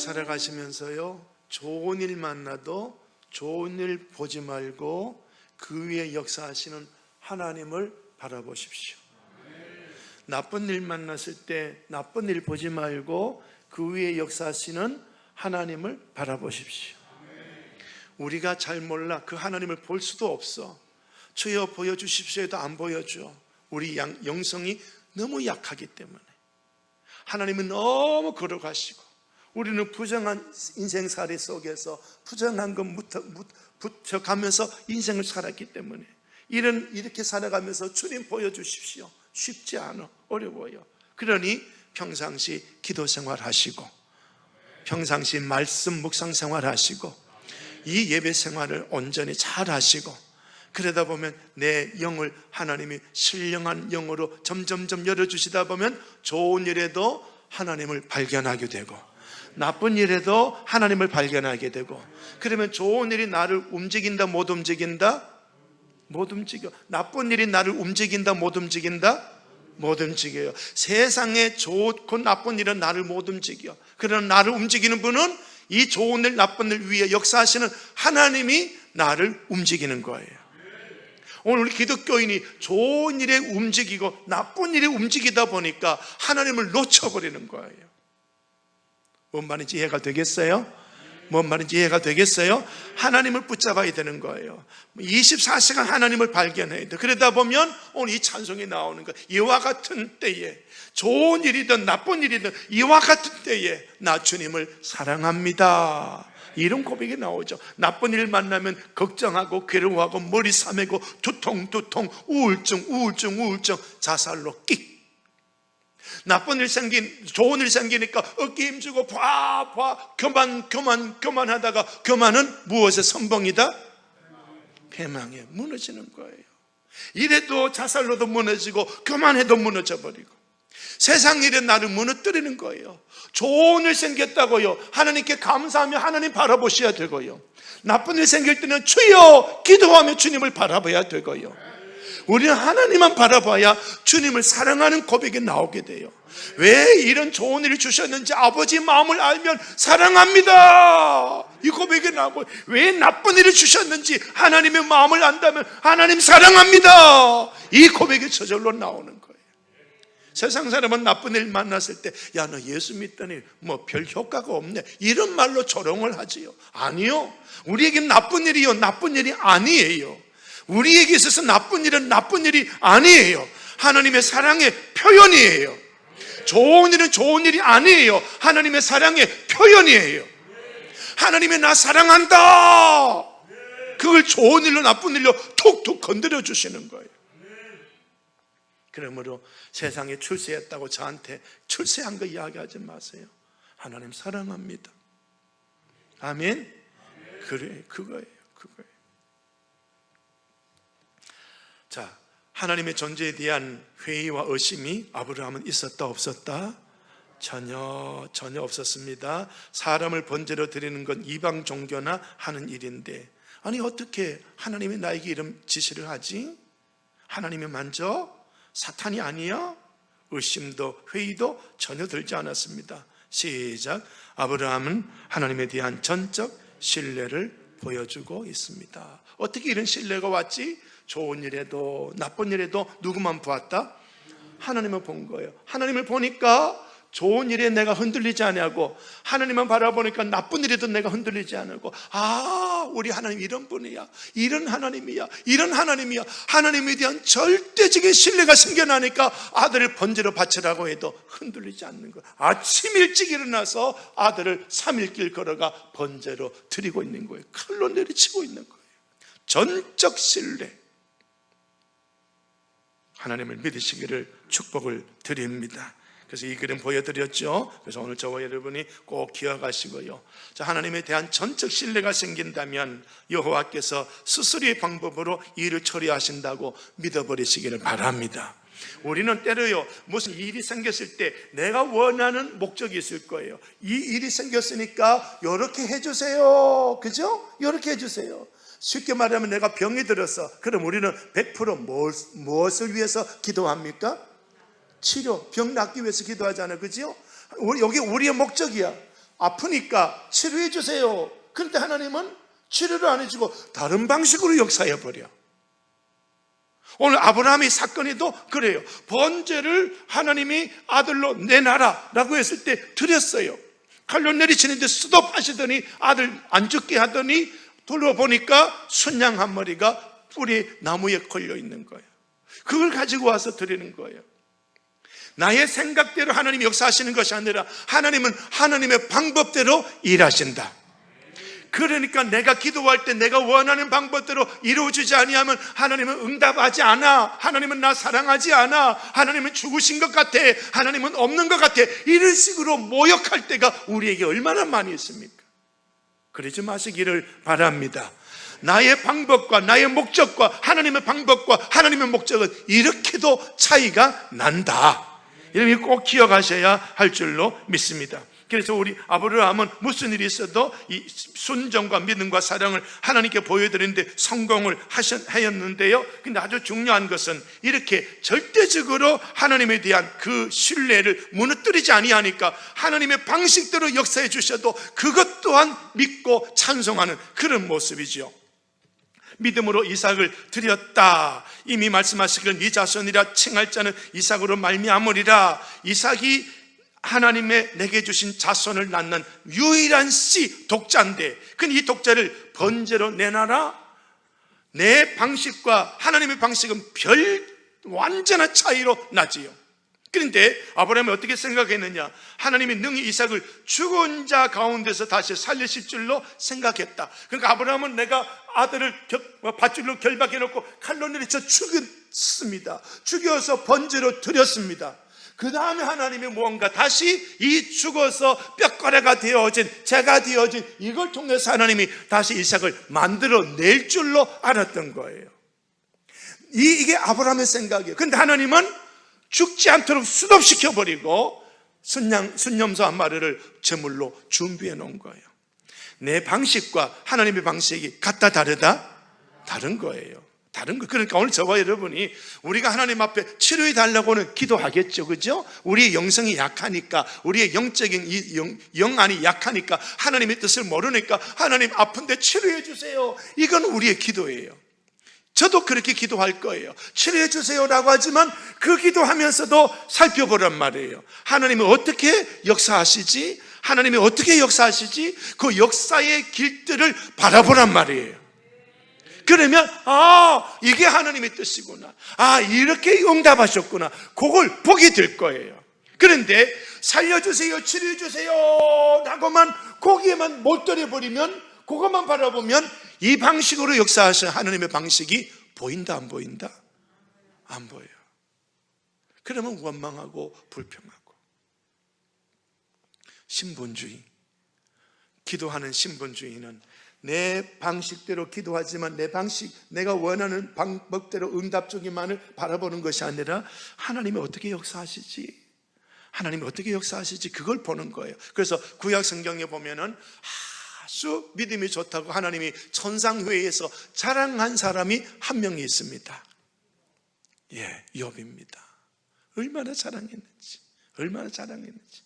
살아가시면서요, 좋은 일 만나도 좋은 일 보지 말고 그 위에 역사하시는 하나님을 바라보십시오. 나쁜 일 만났을 때 나쁜 일 보지 말고 그 위에 역사하시는 하나님을 바라보십시오. 우리가 잘 몰라 그 하나님을 볼 수도 없어. 주여 보여주십시오 해도 안 보여줘. 우리 영성이 너무 약하기 때문에. 하나님은 너무 걸어가시고 우리는 부정한 인생살이 속에서 부정한 것 붙여가면서 인생을 살았기 때문에 이렇게 살아가면서 주님 보여주십시오. 쉽지 않아, 어려워요. 그러니 평상시 기도 생활하시고 평상시 말씀 묵상 생활하시고 이 예배 생활을 온전히 잘 하시고 그러다 보면 내 영을 하나님이 신령한 영으로 점점점 열어주시다 보면 좋은 일에도 하나님을 발견하게 되고 나쁜 일에도 하나님을 발견하게 되고 그러면 좋은 일이 나를 움직인다 못 움직인다? 못 움직여. 나쁜 일이 나를 움직인다 못 움직인다? 못 움직여요. 세상에 좋고 나쁜 일은 나를 못 움직여. 그러나 나를 움직이는 분은 이 좋은 일 나쁜 일 위에 역사하시는 하나님이 나를 움직이는 거예요. 오늘 우리 기독교인이 좋은 일에 움직이고 나쁜 일에 움직이다 보니까 하나님을 놓쳐버리는 거예요. 뭔 말인지 이해가 되겠어요? 뭔 말인지 이해가 되겠어요? 하나님을 붙잡아야 되는 거예요. 24시간 하나님을 발견해야 돼. 그러다 보면 오늘 이 찬송이 나오는 거예요. 이와 같은 때에 좋은 일이든 나쁜 일이든 이와 같은 때에 나 주님을 사랑합니다. 이런 고백이 나오죠. 나쁜 일 만나면 걱정하고 괴로워하고 머리 싸매고 두통 우울증 자살로 끽. 나쁜 일 좋은 일 생기니까 어깨 힘주고 교만하다가 교만은 무엇의 선봉이다? 패망에 무너지는 거예요. 이래도 자살로도 무너지고 교만해도 무너져버리고 세상 일에 나를 무너뜨리는 거예요. 좋은 일 생겼다고요, 하나님께 감사하며 하나님 바라보셔야 되고요, 나쁜 일 생길 때는 주여 기도하며 주님을 바라봐야 되고요. 우리는 하나님만 바라봐야 주님을 사랑하는 고백이 나오게 돼요. 왜 이런 좋은 일을 주셨는지 아버지의 마음을 알면 사랑합니다, 이 고백이 나오고, 왜 나쁜 일을 주셨는지 하나님의 마음을 안다면 하나님 사랑합니다, 이 고백이 저절로 나오는 거예요. 세상 사람은 나쁜 일 만났을 때, 야, 너 예수 믿더니 뭐 별 효과가 없네, 이런 말로 조롱을 하지요. 아니요, 우리에겐 나쁜 일이요, 나쁜 일이 아니에요. 우리에게 있어서 나쁜 일은 나쁜 일이 아니에요. 하나님의 사랑의 표현이에요. 좋은 일은 좋은 일이 아니에요. 하나님의 사랑의 표현이에요. 하나님이 나 사랑한다, 그걸 좋은 일로 나쁜 일로 툭툭 건드려 주시는 거예요. 그러므로 세상에 출세했다고 저한테 출세한 거 이야기하지 마세요. 하나님 사랑합니다. 아멘. 그래, 그거예요. 자, 하나님의 존재에 대한 회의와 의심이 아브라함은 있었다 없었다? 전혀 없었습니다. 사람을 번제로 드리는 건 이방 종교나 하는 일인데, 아니 어떻게 하나님이 나에게 이런 지시를 하지? 하나님이 만져? 사탄이 아니야? 의심도 회의도 전혀 들지 않았습니다. 시작. 아브라함은 하나님에 대한 전적 신뢰를 보여주고 있습니다. 어떻게 이런 신뢰가 왔지? 좋은 일에도 나쁜 일에도 누구만 보았다? 하나님을 본 거예요. 하나님을 보니까 좋은 일에 내가 흔들리지 않고, 하나님만 바라보니까 나쁜 일에도 내가 흔들리지 않고, 아, 우리 하나님 이런 분이야, 이런 하나님이야, 이런 하나님이야. 하나님에 대한 절대적인 신뢰가 생겨나니까 아들을 번제로 바치라고 해도 흔들리지 않는 거예요. 아침 일찍 일어나서 아들을 3일길 걸어가 번제로 드리고 있는 거예요. 칼로 내리치고 있는 거예요. 전적 신뢰. 하나님을 믿으시기를 축복을 드립니다. 그래서 이 그림 보여드렸죠. 그래서 오늘 저와 여러분이 꼭 기억하시고요. 자, 하나님에 대한 전적 신뢰가 생긴다면 여호와께서 스스로의 방법으로 일을 처리하신다고 믿어버리시기를 바랍니다. 우리는 때로요, 무슨 일이 생겼을 때 내가 원하는 목적이 있을 거예요. 이 일이 생겼으니까 이렇게 해주세요, 그죠? 이렇게 해주세요. 쉽게 말하면 내가 병이 들었어. 그럼 우리는 100% 무엇을 위해서 기도합니까? 치료, 병 낫기 위해서 기도하잖아요, 그죠? 여기 우리의 목적이야. 아프니까 치료해 주세요. 그런데 하나님은 치료를 안 해주고 다른 방식으로 역사해버려. 오늘 아브라함의 사건에도 그래요. 번제를 하나님이 아들로 내놔라 라고 했을 때 드렸어요. 칼로 내리치는데 스톱하시더니 아들 안 죽게 하더니 돌아보니까 순양 한 마리가 뿔이 나무에 걸려 있는 거예요. 그걸 가지고 와서 드리는 거예요. 나의 생각대로 하나님이 역사하시는 것이 아니라 하나님은 하나님의 방법대로 일하신다. 그러니까 내가 기도할 때 내가 원하는 방법대로 이루어지지 아니하면 하나님은 응답하지 않아. 하나님은 나 사랑하지 않아. 하나님은 죽으신 것 같아. 하나님은 없는 것 같아. 이런 식으로 모욕할 때가 우리에게 얼마나 많이 있습니까? 그러지 마시기를 바랍니다. 나의 방법과 나의 목적과 하나님의 방법과 하나님의 목적은 이렇게도 차이가 난다. 이런 거 꼭 기억하셔야 할 줄로 믿습니다. 그래서 우리 아브라함은 무슨 일이 있어도 이 순종과 믿음과 사랑을 하나님께 보여드리는데 성공을 하였는데요. 근데 아주 중요한 것은 이렇게 절대적으로 하나님에 대한 그 신뢰를 무너뜨리지 아니하니까 하나님의 방식대로 역사해 주셔도 그것 또한 믿고 찬송하는 그런 모습이죠. 믿음으로 이삭을 드렸다. 이미 말씀하시기를 네 자손이라 칭할 자는 이삭으로 말미암으리라. 이삭이 하나님의 내게 주신 자손을 낳는 유일한 씨, 독자인데, 근데 이 독자를 번제로 내놔라. 내 방식과 하나님의 방식은 완전한 차이로 나지요. 그런데 아브라함이 어떻게 생각했느냐? 하나님이 능히 이삭을 죽은 자 가운데서 다시 살리실 줄로 생각했다. 그러니까 아브라함은 내가 아들을 밧줄로 결박해 놓고 칼로 내리쳐 죽였습니다. 죽여서 번제로 드렸습니다. 그 다음에 하나님이 무언가 다시 이 죽어서 뼈가루가 되어진, 재가 되어진 이걸 통해서 하나님이 다시 이삭을 만들어낼 줄로 알았던 거예요. 이게 아브라함의 생각이에요. 그런데 하나님은 죽지 않도록 수독시켜버리고 순념소 한 마리를 제물로 준비해 놓은 거예요. 내 방식과 하나님의 방식이 같다 다르다? 다른 거예요. 다른 거. 그러니까 오늘 저와 여러분이 우리가 하나님 앞에 치료해 달라고는 기도하겠죠, 그죠? 우리의 영성이 약하니까, 우리의 영적인 영 안이 약하니까, 하나님의 뜻을 모르니까 하나님 아픈데 치료해 주세요. 이건 우리의 기도예요. 저도 그렇게 기도할 거예요. 치료해 주세요라고 하지만 그 기도하면서도 살펴보란 말이에요. 하나님은 어떻게 역사하시지? 하나님이 어떻게 역사하시지? 그 역사의 길들을 바라보란 말이에요. 그러면 이게 하나님의 뜻이구나, 이렇게 응답하셨구나, 그걸 보게 될 거예요. 그런데 살려주세요, 치료해주세요 라고만 거기에만 몰두해버리면, 그것만 바라보면 이 방식으로 역사하신 하나님의 방식이 보인다 안 보인다? 안 보여요. 그러면 원망하고 불평하고. 신분주의, 기도하는 신분주의는 내 방식대로 기도하지만 내 방식, 내가 원하는 방법대로 응답적인만을 바라보는 것이 아니라 하나님이 어떻게 역사하시지? 하나님이 어떻게 역사하시지? 그걸 보는 거예요. 그래서 구약 성경에 보면은 아주 믿음이 좋다고 하나님이 천상회의에서 자랑한 사람이 한 명이 있습니다. 욥입니다. 얼마나 자랑했는지, 얼마나 자랑했는지.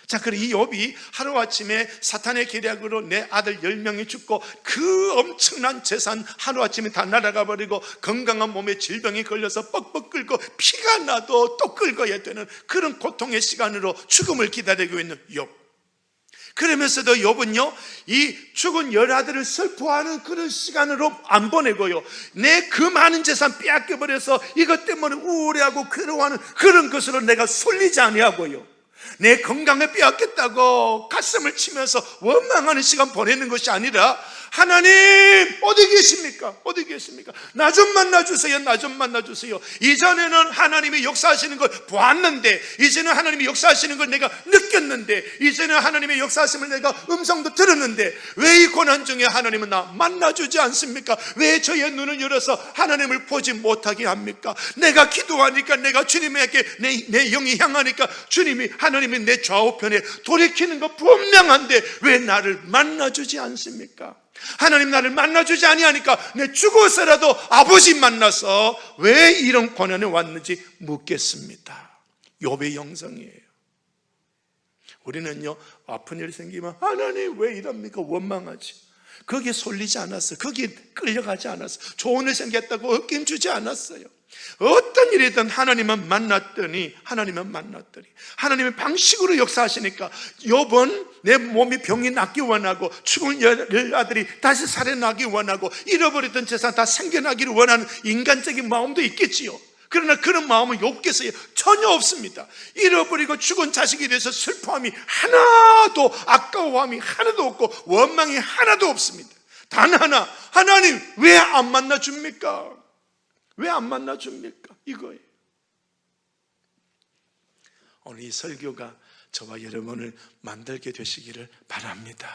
자, 그럼 이 욥이 하루아침에 사탄의 계략으로 내 아들 10명이 죽고 그 엄청난 재산 하루아침에 다 날아가 버리고 건강한 몸에 질병이 걸려서 뻑뻑 끓고 피가 나도 또 끓어야 되는 그런 고통의 시간으로 죽음을 기다리고 있는 욥. 그러면서도 욥은요, 이 죽은 열아들을 슬퍼하는 그런 시간으로 안 보내고요, 내 그 많은 재산 빼앗겨버려서 이것 때문에 우울해하고 괴로워하는 그런 것으로 내가 쏠리지 아니하고요, 내 건강을 빼앗겼다고 가슴을 치면서 원망하는 시간 보내는 것이 아니라, 하나님 어디 계십니까? 어디 계십니까? 나 좀 만나주세요. 나 좀 만나주세요. 이전에는 하나님이 역사하시는 걸 보았는데, 이제는 하나님이 역사하시는 걸 내가 느꼈는데, 이제는 하나님의 역사하심을 내가 음성도 들었는데, 왜 이 고난 중에 하나님은 나 만나주지 않습니까? 왜 저의 눈을 열어서 하나님을 보지 못하게 합니까? 내가 기도하니까, 내가 주님에게 내 영이 향하니까 주님이, 하나님이 내 좌우편에 돌이키는 거 분명한데 왜 나를 만나주지 않습니까? 하나님 나를 만나주지 아니하니까 내 죽어서라도 아버지 만나서 왜 이런 고난에 왔는지 묻겠습니다. 욥의 영성이에요. 우리는요, 아픈 일이 생기면 하나님 왜 이럽니까? 원망하지. 거기에 쏠리지 않았어요. 거기에 끌려가지 않았어요. 좋은 일 생겼다고 어깨 주지 않았어요. 어떤 일이든 하나님만 만났더니 하나님의 방식으로 역사하시니까, 욥은 내 몸이 병이 낫기 원하고 죽은 열아들이 다시 살아나기 원하고 잃어버렸던 재산 다 생겨나기를 원하는 인간적인 마음도 있겠지요. 그러나 그런 마음은 욥께서 전혀 없습니다. 잃어버리고 죽은 자식에 대해서 슬퍼함이 하나도, 아까워함이 하나도 없고 원망이 하나도 없습니다. 단 하나, 하나님 왜 안 만나줍니까? 왜 안 만나줍니까? 이거예요. 오늘 이 설교가 저와 여러분을 만들게 되시기를 바랍니다.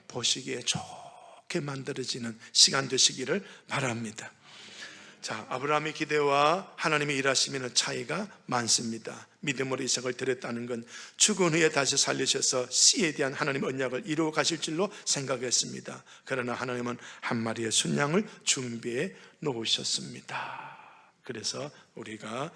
보시기에 좋게 만들어지는 시간 되시기를 바랍니다. 자, 아브라함의 기대와 하나님의 일하심에는 차이가 많습니다. 믿음으로 이삭을 드렸다는 건 죽은 후에 다시 살리셔서 씨에 대한 하나님의 언약을 이루어 가실 줄로 생각했습니다. 그러나 하나님은 한 마리의 순양을 준비해 놓으셨습니다. 그래서 우리가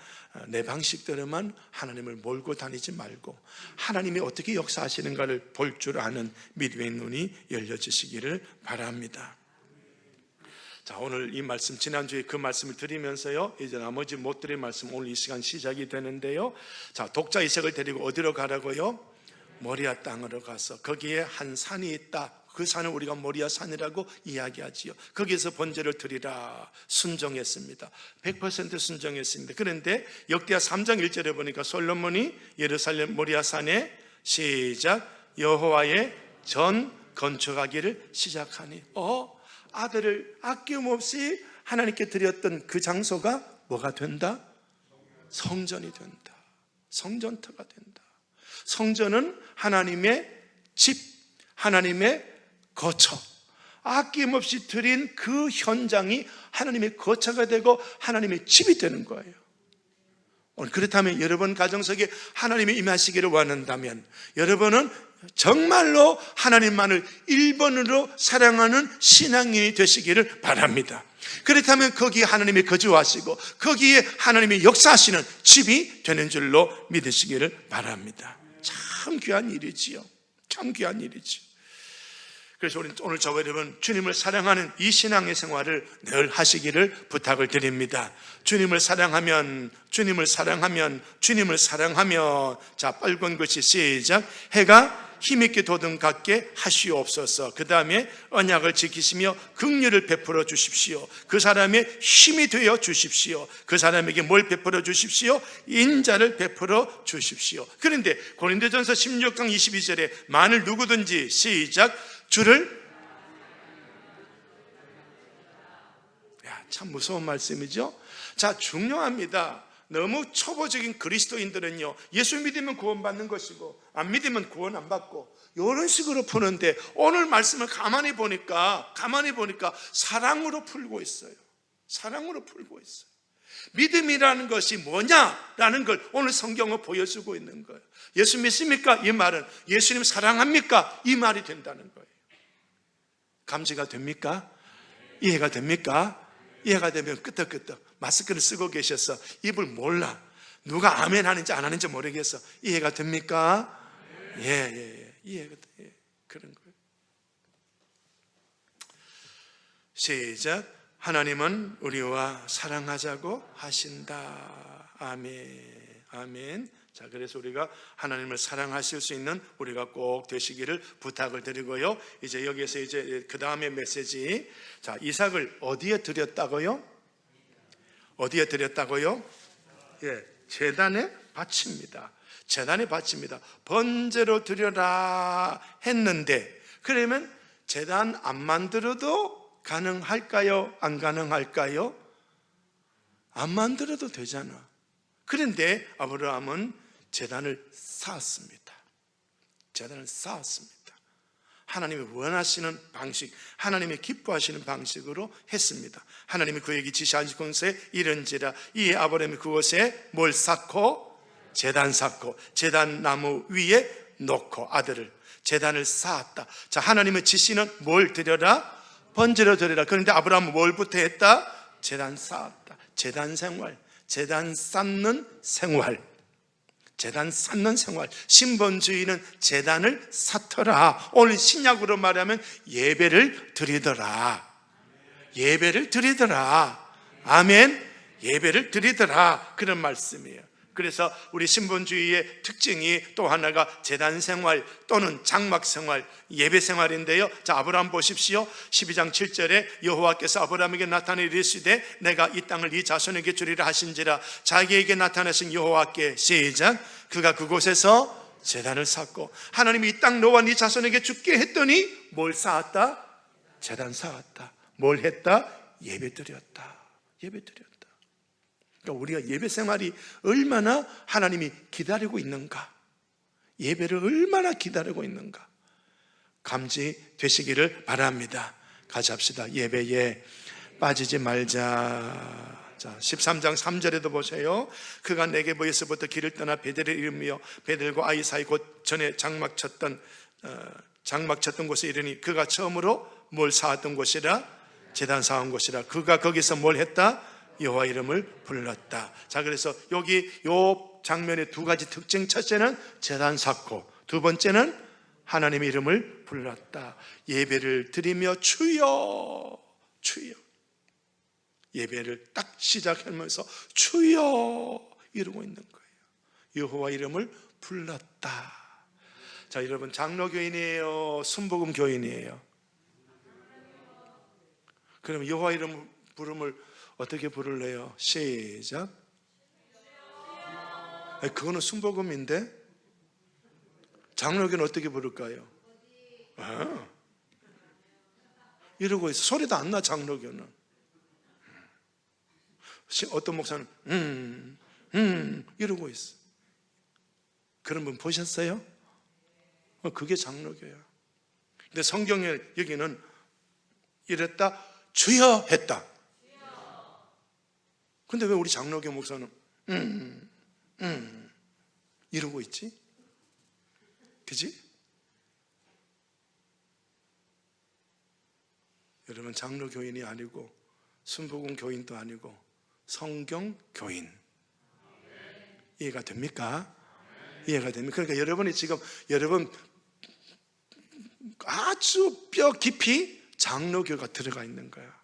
내 방식대로만 하나님을 몰고 다니지 말고 하나님이 어떻게 역사하시는가를 볼 줄 아는 믿음의 눈이 열려지시기를 바랍니다. 자, 오늘 이 말씀, 지난주에 그 말씀을 드리면서요, 이제 나머지 못 드릴 말씀 오늘 이 시간 시작이 되는데요. 자, 독자 이삭을 데리고 어디로 가라고요? 모리아 땅으로 가서 거기에 한 산이 있다. 그 산을 우리가 모리아 산이라고 이야기하지요. 거기에서 번제를 드리라. 순종했습니다. 100% 순종했습니다. 그런데 역대하 3장 1절에 보니까 솔로몬이 예루살렘 모리아 산에 시작 여호와의 전 건축하기를 시작하니, 아들을 아낌없이 하나님께 드렸던 그 장소가 뭐가 된다? 성전이 된다. 성전터가 된다. 성전은 하나님의 집, 하나님의 거처, 아낌없이 드린 그 현장이 하나님의 거처가 되고 하나님의 집이 되는 거예요. 오늘 그렇다면 여러분 가정 속에 하나님이 임하시기를 원한다면, 여러분은 정말로 하나님만을 1번으로 사랑하는 신앙인이 되시기를 바랍니다. 그렇다면 거기에 하나님이 거주하시고 거기에 하나님이 역사하시는 집이 되는 줄로 믿으시기를 바랍니다. 참 귀한 일이지요. 참 귀한 일이지요. 그래서 우리 오늘 저와 여러분, 주님을 사랑하는 이 신앙의 생활을 늘 하시기를 부탁을 드립니다. 주님을 사랑하면, 주님을 사랑하면, 주님을 사랑하면, 자, 빨간 글씨 시작. 해가 힘있게 돋은 같게 하시옵소서. 그 다음에 언약을 지키시며 긍휼을 베풀어 주십시오. 그 사람의 힘이 되어 주십시오. 그 사람에게 뭘 베풀어 주십시오? 인자를 베풀어 주십시오. 그런데 고린도전서 16장 22절에 만일 누구든지 시작. 주를, 참 무서운 말씀이죠. 자, 중요합니다. 너무 초보적인 그리스도인들은요, 예수 믿으면 구원받는 것이고 안 믿으면 구원 안 받고 이런 식으로 푸는데, 오늘 말씀을 가만히 보니까 사랑으로 풀고 있어요. 사랑으로 풀고 있어요. 믿음이라는 것이 뭐냐라는 걸 오늘 성경은 보여주고 있는 거예요. 예수 믿습니까? 이 말은 예수님 사랑합니까? 이 말이 된다는 거예요. 감지가 됩니까? 이해가 됩니까? 이해가 되면 끄떡끄떡 마스크를 쓰고 계셔서 입을 몰라. 누가 아멘 하는지 안 하는지 모르겠어. 이해가 됩니까? 이해가 돼. 그런 거예요. 시작. 하나님은 우리와 사랑하자고 하신다. 아멘. 아멘. 자, 그래서 우리가 하나님을 사랑하실 수 있는 우리가 꼭 되시기를 부탁을 드리고요. 이제 여기에서 이제 그 다음에 메시지. 자, 이삭을 어디에 드렸다고요? 어디에 드렸다고요? 제단에 바칩니다. 제단에 바칩니다. 번제로 드려라 했는데, 그러면 제단 안 만들어도 가능할까요? 안 가능할까요? 안 만들어도 되잖아. 그런데 아브라함은 제단을 쌓았습니다. 제단을 쌓았습니다. 하나님이 원하시는 방식, 하나님이 기뻐하시는 방식으로 했습니다. 하나님이 그에게 지시하신 것에 이른지라. 이에 아브라함이 그곳에 뭘 쌓고? 제단 쌓고, 제단 나무 위에 놓고 아들을, 제단을 쌓았다. 자, 하나님의 지시는 뭘 드려라? 번제로 드려라. 그런데 아브라함은 뭘부터 했다? 제단 쌓았다. 제단 생활, 제단 쌓는 생활, 제단 쌓는 생활. 신본주의는 제단을 쌓더라. 오늘 신약으로 말하면 예배를 드리더라. 예배를 드리더라. 아멘. 예배를 드리더라. 그런 말씀이에요. 그래서 우리 신본주의의 특징이 또 하나가 제단 생활 또는 장막 생활, 예배 생활인데요. 자, 아브라함 보십시오. 12장 7절에 여호와께서 아브라함에게 나타내 이르시되 내가 이 땅을 네 자손에게 주리라 하신지라. 자기에게 나타나신 여호와께 시작. 그가 그곳에서 제단을 쌓고, 하나님이 이 땅 너와 네 자손에게 주게 했더니 뭘 쌓았다? 제단 쌓았다. 뭘 했다? 예배 드렸다. 예배 드렸다. 그러니까 우리가 예배 생활이 얼마나 하나님이 기다리고 있는가, 예배를 얼마나 기다리고 있는가 감지되시기를 바랍니다. 같이 합시다. 예배에 빠지지 말자. 자, 13장 3절에도 보세요. 그가 내게 보여서부터 길을 떠나 베델을 이르며 베델과 아이 사이 곧 전에 장막 쳤던 곳에 이르니 그가 처음으로 뭘 쌓았던 곳이라? 제단 쌓은 곳이라. 그가 거기서 뭘 했다? 여호와 이름을 불렀다. 자, 그래서 여기 요 장면의 두 가지 특징. 첫째는 제단 쌓고, 두 번째는 하나님의 이름을 불렀다. 예배를 드리며 주여 주여, 예배를 딱 시작하면서 주여 이러고 있는 거예요. 여호와 이름을 불렀다. 자, 여러분, 장로교인이에요? 순복음 교인이에요? 그럼 여호와 이름 부름을 어떻게 부를래요? 시작. 그거는 순복음인데 장로교는 어떻게 부를까요? 이러고 있어. 소리도 안 나. 장로교는. 어떤 목사는 이러고 있어. 그런 분 보셨어요? 그게 장로교야. 근데 성경에 여기는 이랬다, 주여 했다. 근데 왜 우리 장로교 목사는 이러고 있지? 그지? 여러분, 장로 교인이 아니고 순복음 교인도 아니고 성경 교인. 이해가 됩니까? 이해가 됩니까? 그러니까 여러분이 지금 여러분 아주 뼈 깊이 장로교가 들어가 있는 거야.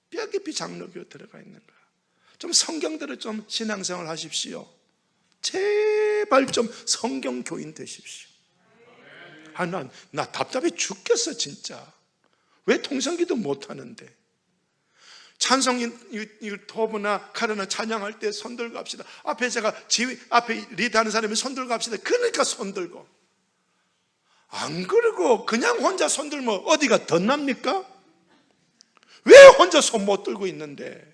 뼈 깊이 장로교 들어가 있는 거야. 좀 성경대로 좀 신앙생활 하십시오. 제발 좀 성경 교인 되십시오. 나 답답해 죽겠어 진짜. 왜 통성기도 못하는데? 찬송 유튜브나 카르나 찬양할 때 손 들고 합시다. 앞에 제가 앞에 리드하는 사람이 손 들고 합시다. 그러니까 손 들고. 안 그러고 그냥 혼자 손 들면 어디가 덧납니까? 왜 혼자 손 못 들고 있는데?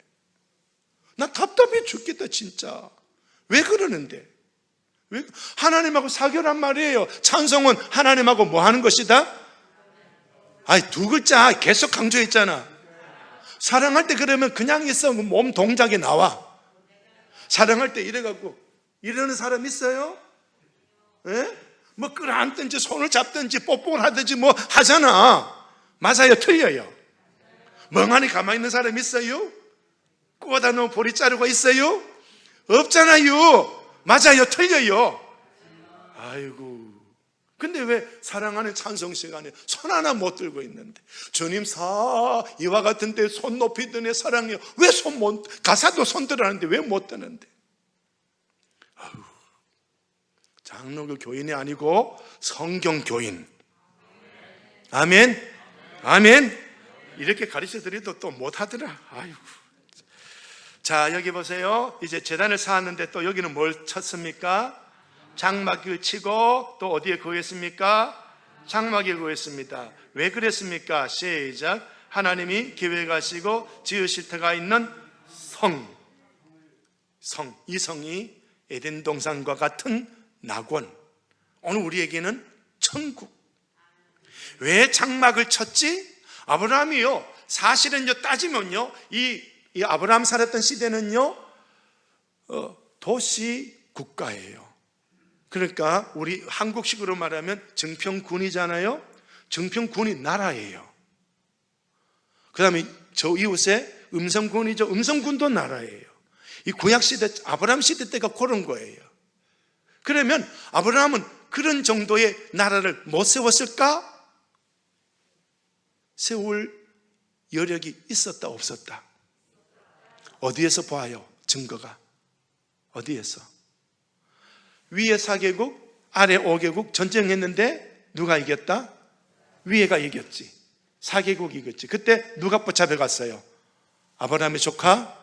나 답답해 죽겠다 진짜. 왜 그러는데? 왜? 하나님하고 사귑란 말이에요. 찬송은 하나님하고 뭐 하는 것이다? 아니, 두 글자 계속 강조했잖아. 사랑할 때 그러면 그냥 있어 몸 동작이 나와. 사랑할 때 이래갖고 이러는 사람 있어요? 예? 뭐 끌어안든지 손을 잡든지 뽀뽀를 하든지 뭐 하잖아. 맞아요? 틀려요? 멍하니 가만히 있는 사람 있어요? 꼬다 놓은 보리 자루가 있어요? 없잖아요. 맞아요? 틀려요? 아이고. 근데 왜 사랑하는 찬송 시간에 손 하나 못 들고 있는데, 주님 이와 같은 때 손 높이 드네 사랑해요. 왜 손 못, 가사도 손 들었는데 왜 못 드는데? 아유, 장로교 교인이 아니고 성경 교인. 아멘. 아멘. 이렇게 가르쳐 드려도 또 못 하더라. 아이고. 자, 여기 보세요. 이제 제단을 쌓았는데 또 여기는 뭘 쳤습니까? 장막을 치고 또 어디에 구했습니까? 장막에 구했습니다. 왜 그랬습니까? 시작. 하나님이 계획하시고 지으실 터가 있는 이 성이 에덴 동산과 같은 낙원. 오늘 우리에게는 천국. 왜 장막을 쳤지? 아브라함이요, 사실은요 따지면요 이 아브라함 살았던 시대는요 도시 국가예요. 그러니까 우리 한국식으로 말하면 증평군이잖아요. 증평군이 나라예요. 그 다음에 저 이웃에 음성군이죠. 음성군도 나라예요. 이 구약시대 아브라함 시대 때가 그런 거예요. 그러면 아브라함은 그런 정도의 나라를 못 세웠을까? 세울 여력이 있었다 없었다? 어디에서 봐요? 증거가 어디에서? 위에 4개국 아래 5개국 전쟁했는데 누가 이겼다? 위에가 이겼지. 4개국이 이겼지. 그때 누가 붙잡혀갔어요? 아브라함의 조카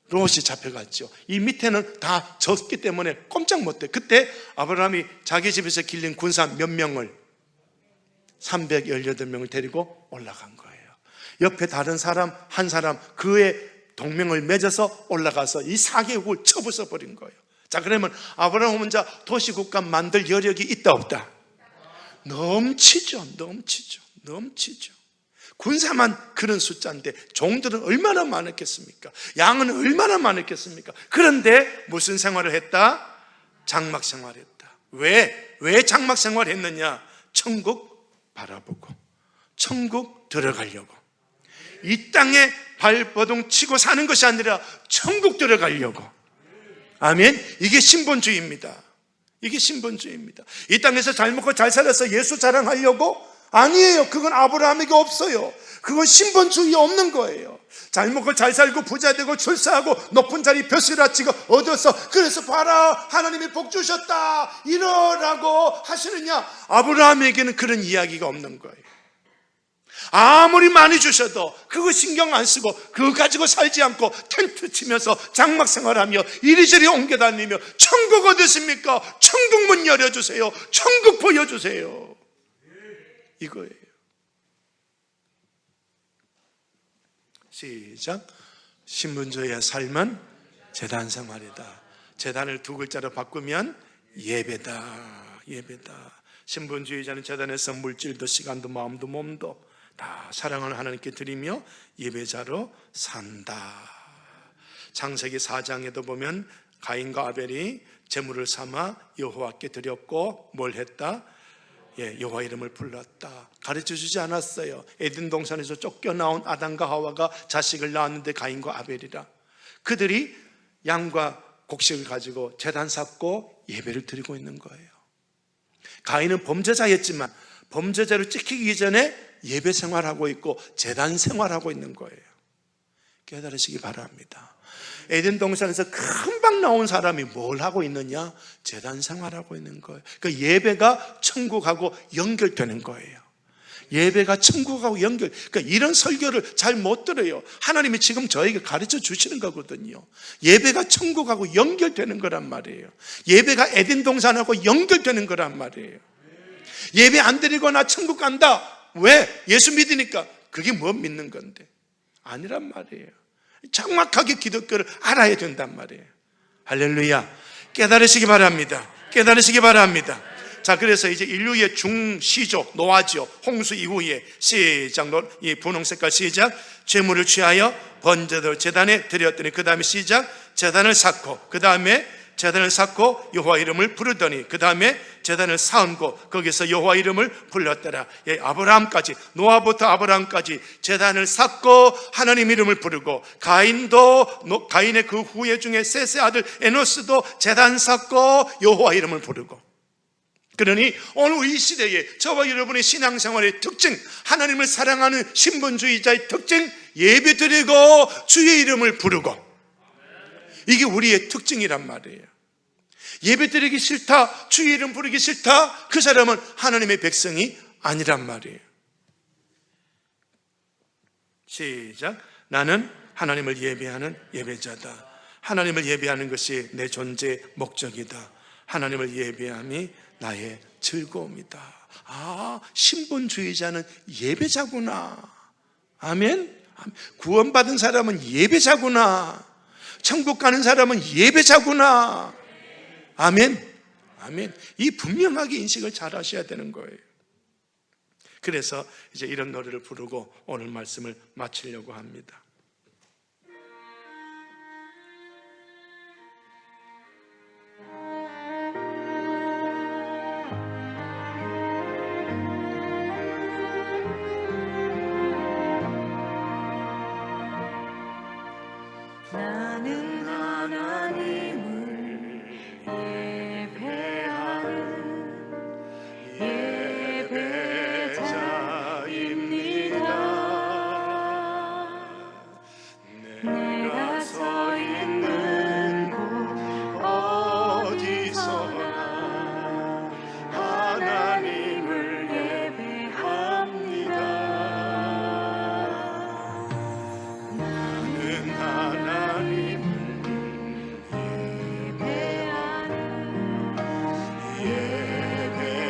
롯이 잡혀갔죠. 이 밑에는 다 졌기 때문에 꼼짝 못해. 그때 아브라함이 자기 집에서 길린 군사 몇 명을 318명을 데리고 올라간 거예요. 옆에 다른 사람 한 사람 그의 동맹을 맺어서 올라가서 이 4개국을 쳐부숴 버린 거예요. 자, 그러면 아브라함 혼자 도시국가 만들 여력이 있다 없다? 넘치죠. 군사만 그런 숫자인데 종들은 얼마나 많았겠습니까? 양은 얼마나 많았겠습니까? 그런데 무슨 생활을 했다? 장막 생활했다. 왜 장막 생활했느냐? 천국 바라보고 천국 들어가려고. 이 땅에 발버둥 치고 사는 것이 아니라 천국 들어가려고. 아멘. 이게 신본주의입니다. 이게 신본주의입니다. 이 땅에서 잘 먹고 잘 살아서 예수 자랑하려고? 아니에요. 그건 아브라함에게 없어요. 그건 신본주의 없는 거예요. 잘 먹고 잘 살고 부자 되고 출세하고 높은 자리 벼슬아치고 얻어서 그래서 봐라 하나님이 복 주셨다 이러라고 하시느냐? 아브라함에게는 그런 이야기가 없는 거예요. 아무리 많이 주셔도 그거 신경 안 쓰고 그거 가지고 살지 않고 텐트 치면서 장막 생활하며 이리저리 옮겨 다니며 천국 어디십니까? 천국 문 열어주세요. 천국 보여주세요. 이거예요. 시작. 신분주의의 삶은 제단 생활이다. 제단을 두 글자로 바꾸면 예배다. 신분주의자는 제단에서 물질도 시간도 마음도 몸도 다 사랑하는 하나님께 드리며 예배자로 산다. 창세기 4장에도 보면 가인과 아벨이 제물을 삼아 여호와께 드렸고 뭘 했다? 여호와 이름을 불렀다. 가르쳐 주지 않았어요. 에덴 동산에서 쫓겨나온 아담과 하와가 자식을 낳았는데 가인과 아벨이라. 그들이 양과 곡식을 가지고 제단 쌓고 예배를 드리고 있는 거예요. 가인은 범죄자였지만 범죄자로 찍히기 전에 예배 생활하고 있고 제단 생활하고 있는 거예요. 깨달으시기 바랍니다. 에덴 동산에서 금방 나온 사람이 뭘 하고 있느냐? 제단 생활하고 있는 거예요. 그 예배가 천국하고 연결되는 거예요. 예배가 천국하고 연결. 그러니까 이런 설교를 잘 못 들어요. 하나님이 지금 저에게 가르쳐 주시는 거거든요. 예배가 천국하고 연결되는 거란 말이에요. 예배가 에덴 동산하고 연결되는 거란 말이에요. 예배 안 드리거나 천국 간다. 왜? 예수 믿으니까. 그게 뭐 믿는 건데? 아니란 말이에요. 정확하게 기독교를 알아야 된단 말이에요. 할렐루야. 깨달으시기 바랍니다. 깨달으시기 바랍니다. 자, 그래서 이제 인류의 중시조, 노아지요, 홍수 이후에 시작, 이 분홍 색깔 시작, 제물을 취하여 번제도 제단에 드렸더니 그 다음에 시작, 제단을 쌓고 그 다음에 제단을 쌓고 여호와 이름을 부르더니 그 다음에 제단을 쌓고 거기서 여호와 이름을 불렀더라. 아브라함까지, 노아부터 아브라함까지 제단을 쌓고 하나님 이름을 부르고, 가인의 그 후예 중에 셋의 아들 에노스도 제단 쌓고 여호와 이름을 부르고. 그러니 오늘 이 시대에 저와 여러분의 신앙생활의 특징, 하나님을 사랑하는 신분주의자의 특징, 예배드리고 주의 이름을 부르고, 이게 우리의 특징이란 말이에요. 예배드리기 싫다, 주의 이름 부르기 싫다, 그 사람은 하나님의 백성이 아니란 말이에요. 시작. 나는 하나님을 예배하는 예배자다. 하나님을 예배하는 것이 내 존재의 목적이다. 하나님을 예배함이 나의 즐거움이다. 아, 신분주의자는 예배자구나. 아멘. 구원받은 사람은 예배자구나. 천국 가는 사람은 예배자구나. 아멘. 아멘. 이 분명하게 인식을 잘 하셔야 되는 거예요. 그래서 이제 이런 노래를 부르고 오늘 말씀을 마치려고 합니다. 나는 하나님을 예배하는 예배자입니다. 내가 서 있는 곳 어디서나 하나님을 예배합니다. 나는 하나님을 예배자입니다.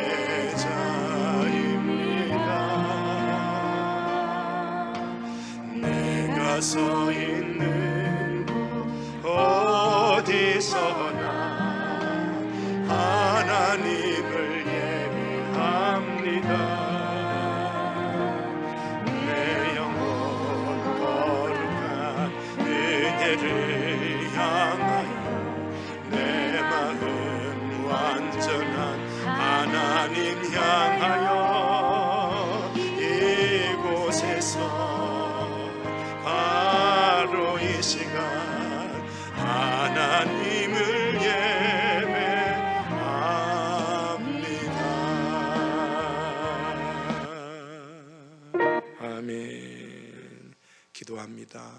내가 서 있는 곳 어디서나 하나님을 예배합니다. 내 영혼 거룩한 은혜를 향하여 내 마음 완전한 하나님 향하여 이곳에서 바로 이 시간 하나님을 예배합니다. 아멘. 기도합니다.